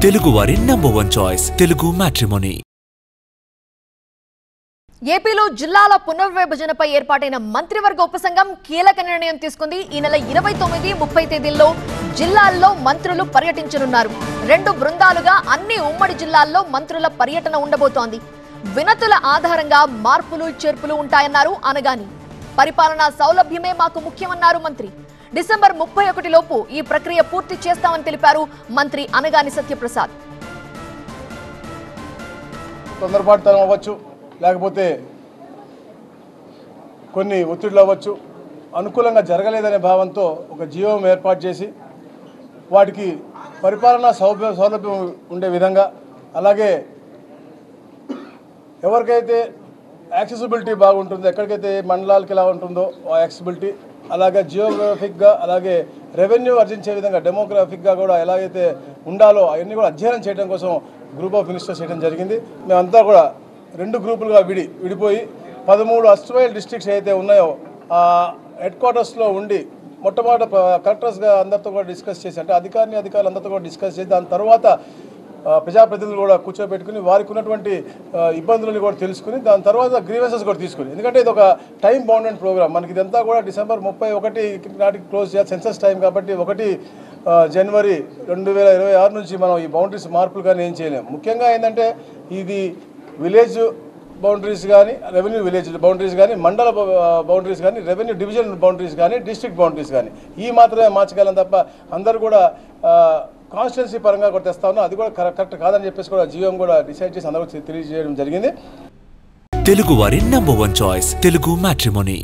తెలుగువారి #1 choice Telugu matrimony. ఏపీలో జిల్లాల పునర్విభజనపై ఏర్పాటైన మంత్రివర్గ ఉపసంఘం కీలక నిర్ణయం తీసుకుంది. ఈ నెల 29, 30 తేదీల్లో జిల్లాల్లో మంత్రులు పర్యటించనున్నారు. 2 బృందాలుగా అన్ని ఉమ్మడి జిల్లాల్లో మంత్రుల పర్యటన ఉండబోతోంది. వినతుల ఆధారంగా మార్పులు చేర్పులు ఉంటాయన్నారు అనగాని. పరిపాలనా సౌలభ్యమే మాకు ముఖ్యమన్నారు మంత్రి. డిసెంబర్ 31 లోపు ఈ ప్రక్రియ పూర్తి చేస్తామని తెలిపారు మంత్రి అనగాని సత్యప్రసాద్. తొందరపాటుతనం అవ్వచ్చు, లేకపోతే కొన్ని ఒత్తిడులు అవ్వచ్చు, అనుకూలంగా జరగలేదనే భావంతో ఒక జీవం ఏర్పాటు చేసి వాటికి పరిపాలనా సౌలభ్యం ఉండే విధంగా, అలాగే ఎవరికైతే యాక్సెసిబిలిటీ బాగుంటుందో, ఎక్కడికైతే మండలాలకి ఎలా ఉంటుందో ఆ యాక్సెసిబిలిటీ, అలాగే జియోగ్రఫిక్గా, అలాగే రెవెన్యూ ఆర్జించే విధంగా డెమోగ్రఫిక్గా కూడా ఎలాగైతే ఉండాలో అవన్నీ కూడా అధ్యయనం చేయడం కోసం గ్రూప్ ఆఫ్ మినిస్టర్స్ చేయడం జరిగింది. మేమంతా కూడా 2 గ్రూపులుగా విడిపోయి 13 అస్ట్రైల్ డిస్ట్రిక్ట్స్ అయితే ఉన్నాయో ఆ హెడ్ క్వార్టర్స్లో ఉండి మొట్టమొదటి కలెక్టర్స్గా అందరితో కూడా డిస్కస్ చేసి, అంటే అధికారులు అందరితో కూడా డిస్కస్ చేసి, దాని తర్వాత ప్రజాప్రతినిధులు కూడా కూర్చోబెట్టుకుని వారికి ఉన్నటువంటి ఇబ్బందులను కూడా తెలుసుకుని, దాని తర్వాత గ్రీవెన్సెస్ కూడా తీసుకుని, ఎందుకంటే ఇది ఒక టైం బౌండెడ్ ప్రోగ్రామ్. మనకి ఇదంతా కూడా డిసెంబర్ 31 నాటికి క్లోజ్ చేయాలి, సెన్సస్ టైం కాబట్టి 1 జనవరి 2026 నుంచి మనం ఈ బౌండరీస్ మార్పులు కానీ ఏం చేయలేము. ముఖ్యంగా ఏంటంటే ఇది విలేజ్ బౌండరీస్ కానీ, రెవెన్యూ విలేజ్ బౌండరీస్ కానీ, మండల బౌండరీస్ కానీ, రెవెన్యూ డివిజన్ బౌండరీస్ కానీ, డిస్ట్రిక్ట్ బౌండరీస్ కానీ ఈ మాత్రమే మార్చగలం తప్ప అందరూ కూడా కాన్స్టిట్యున్సీ పరంగా కూడా తెస్తా ఉన్నా, అది కూడా కరెక్ట్ కాదని చెప్పేసి కూడా జీవం కూడా డిసైడ్ చేసి అందరూ తెలియజేయడం జరిగింది. తెలుగువారి #1 చాయిస్ తెలుగు మ్యాట్రిమోనీ.